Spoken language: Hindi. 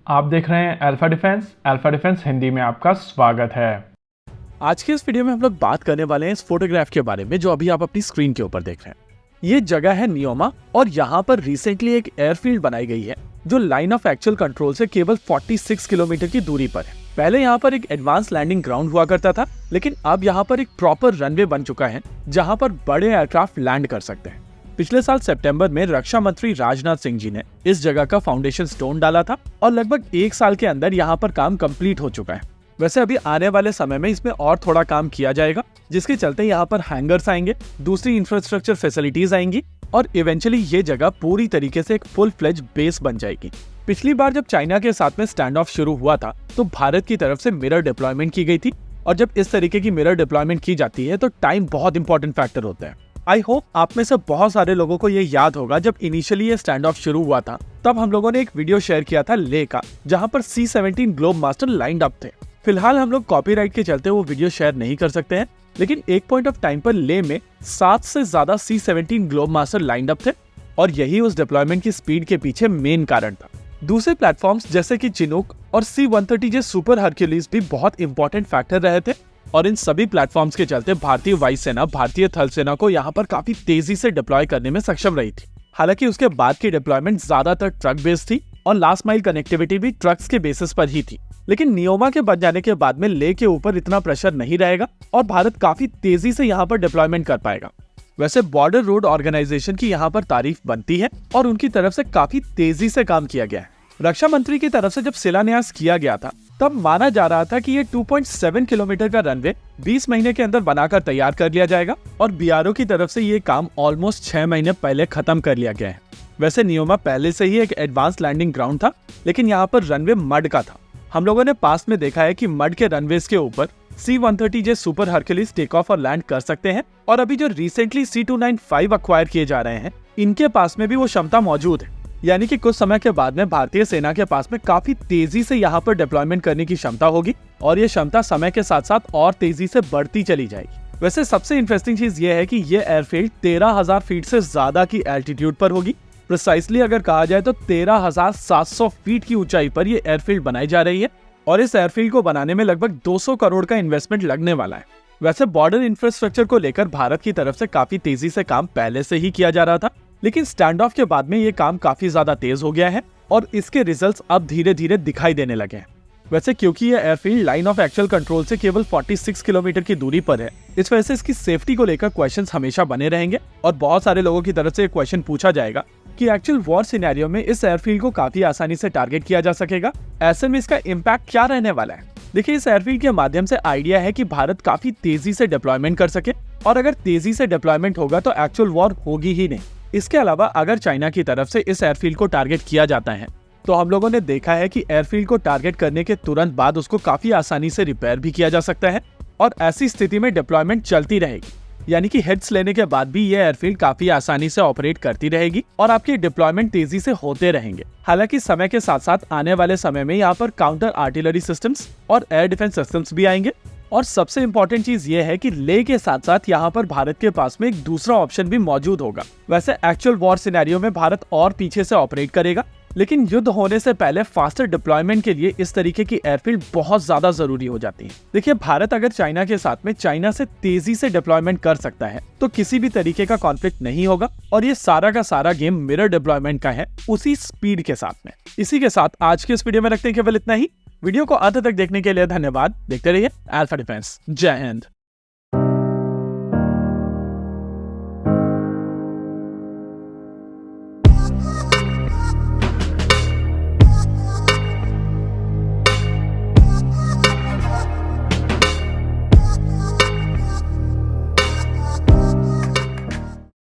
आप देख रहे हैं अल्फा डिफेंस हिंदी में आपका स्वागत है। आज के इस वीडियो में हम लोग बात करने वाले हैं इस फोटोग्राफ के बारे में जो अभी आप अपनी स्क्रीन के ऊपर देख रहे हैं। ये जगह है नियोमा और यहाँ पर रिसेंटली एक एयरफील्ड बनाई गई है जो लाइन ऑफ एक्चुअल कंट्रोल से केवल 46 किलोमीटर की दूरी पर है। पहले यहाँ पर एक एडवांस लैंडिंग ग्राउंड हुआ करता था, लेकिन अब यहाँ पर एक प्रॉपर रनवे बन चुका है जहाँ पर बड़े एयरक्राफ्ट लैंड कर सकते हैं। पिछले साल सितंबर में रक्षा मंत्री राजनाथ सिंह जी ने इस जगह का फाउंडेशन स्टोन डाला था और लगभग 1 साल के अंदर यहाँ पर काम कंप्लीट हो चुका है। वैसे अभी आने वाले समय में इसमें और थोड़ा काम किया जाएगा, जिसके चलते यहाँ पर हैंगर्स आएंगे, दूसरी इंफ्रास्ट्रक्चर फैसिलिटीज आएंगी और इवेंचुअली ये जगह पूरी तरीके से एक फुल फ्लेज बेस बन जाएगी। पिछली बार जब चाइना के साथ में स्टैंड ऑफ शुरू हुआ था तो भारत की तरफ से मिरर डिप्लॉयमेंट की गई थी, और जब इस तरीके की मिरर डिप्लॉयमेंट की जाती है तो टाइम बहुत इंपॉर्टेंट फैक्टर होता है। आई होप आप में से बहुत सारे लोगों को ये याद होगा, जब इनिशियली ये स्टैंड ऑफ शुरू हुआ था तब हम लोगों ने एक वीडियो शेयर किया था ले का, जहां पर C-17 globe master lined up थे। फिलहाल हम लोग कॉपीराइट के चलते वो वीडियो शेयर नहीं कर सकते हैं, लेकिन एक पॉइंट ऑफ टाइम पर ले में 7 से ज्यादा C-17 globe master lined up थे और यही उस डिप्लॉयमेंट की स्पीड के पीछे मेन कारण था। दूसरे प्लेटफॉर्म्स जैसे कि चिनूक और C-130J सुपर हरक्यूलिस भी बहुत इंपॉर्टेंट फैक्टर रहे थे, और इन सभी प्लेटफॉर्म्स के चलते भारतीय वायुसेना भारतीय थल सेना को यहाँ पर काफी तेजी से डिप्लॉय करने में सक्षम रही थी। हालांकि उसके बाद की डिप्लॉयमेंट ज्यादातर ट्रक बेस्ड थी और लास्ट माइल कनेक्टिविटी भी ट्रक्स के बेसिस पर ही थी, लेकिन नियोमा के बन जाने के बाद में ले के ऊपर इतना प्रेशर नहीं रहेगा और भारत काफी तेजी से यहाँ पर डिप्लॉयमेंट कर पाएगा। वैसे बॉर्डर रोड ऑर्गेनाइजेशन की यहाँ पर तारीफ बनती है और उनकी तरफ से काफी तेजी से काम किया गया है। रक्षा मंत्री की तरफ से जब शिलान्यास किया गया था तब माना जा रहा था कि ये 2.7 किलोमीटर का रनवे 20 महीने के अंदर बनाकर तैयार कर लिया जाएगा, और बीआरओ की तरफ से ये काम ऑलमोस्ट 6 महीने पहले खत्म कर लिया गया है। वैसे नियोमा पहले से ही एक एडवांस लैंडिंग ग्राउंड था, लेकिन यहाँ पर रनवे मड का था। हम लोगों ने पास में देखा है कि मड के रनवेज के ऊपर C-130J super Hercules take off और लैंड कर सकते हैं, और अभी जो रिसेंटली C-295 अक्वायर किए जा रहे हैं इनके पास में भी वो क्षमता मौजूद है। यानी कि कुछ समय के बाद में भारतीय सेना के पास में काफी तेजी से यहाँ पर डिप्लॉयमेंट करने की क्षमता होगी, और ये क्षमता समय के साथ साथ और तेजी से बढ़ती चली जाएगी। वैसे सबसे इंटरेस्टिंग चीज ये है कि ये एयरफील्ड 13,000 फीट से ज्यादा की एल्टीट्यूड पर होगी। प्रिसाइसली अगर कहा जाए तो 13,700 फीट की ऊंचाई पर ये एयरफील्ड बनाई जा रही है, और इस एयरफील्ड को बनाने में लगभग 200 करोड़ का इन्वेस्टमेंट लगने वाला है। वैसे बॉर्डर इंफ्रास्ट्रक्चर को लेकर भारत की तरफ से काफी तेजी से काम पहले से ही किया जा रहा था, लेकिन स्टैंड ऑफ के बाद में ये काम काफी ज्यादा तेज हो गया है और इसके रिजल्ट्स अब धीरे धीरे दिखाई देने लगे हैं। वैसे क्योंकि ये airfield line of actual control से केवल 46 किलोमीटर की दूरी पर है, इस वजह से इसकी सेफ्टी को लेकर क्वेश्चंस हमेशा बने रहेंगे, और बहुत सारे लोगों की तरफ से क्वेश्चन पूछा जाएगा कि एक्चुअल वॉर सिनेरियो में इस एयरफील्ड को काफी आसानी से टारगेट किया जा सकेगा, ऐसे में इसका इम्पैक्ट क्या रहने वाला है। देखिए, इस एयरफील्ड के माध्यम से आइडिया है कि भारत काफी तेजी से डिप्लॉयमेंट कर सके, और अगर तेजी से डिप्लॉयमेंट होगा तो एक्चुअल वॉर होगी ही नहीं। इसके अलावा अगर चाइना की तरफ से इस एयरफील्ड को टारगेट किया जाता है तो हम लोगों ने देखा है कि एयरफील्ड को टारगेट करने के तुरंत बाद उसको काफी आसानी से रिपेयर भी किया जा सकता है, और ऐसी स्थिति में डिप्लॉयमेंट चलती रहेगी। यानी कि हिट्स लेने के बाद भी ये एयरफील्ड काफी आसानी से ऑपरेट करती रहेगी और आपके डिप्लॉयमेंट तेजी से होते रहेंगे। हालांकि समय के साथ साथ आने वाले समय में यहाँ पर काउंटर आर्टिलरी सिस्टम्स और एयर डिफेंस सिस्टम्स भी आएंगे, और सबसे इम्पोर्टेंट चीज ये है कि ले के साथ साथ यहाँ पर भारत के पास में एक दूसरा ऑप्शन भी मौजूद होगा। वैसे एक्चुअल वॉर सिनेरियो में भारत और पीछे से ऑपरेट करेगा, लेकिन युद्ध होने से पहले फास्टर डिप्लॉयमेंट के लिए इस तरीके की एयरफील्ड बहुत ज्यादा जरूरी हो जाती है। देखिए, भारत अगर चाइना के साथ में चाइना से तेजी से डिप्लॉयमेंट कर सकता है तो किसी भी तरीके का कॉन्फ्लिक्ट नहीं होगा, और ये सारा का सारा गेम मिरर डिप्लॉयमेंट का है उसी स्पीड के साथ में। इसी के साथ आज के इस वीडियो में रखते हैं केवल इतना ही। वीडियो को अंत तक देखने के लिए धन्यवाद। देखते रहिए अल्फा डिफेंस। जय हिंद।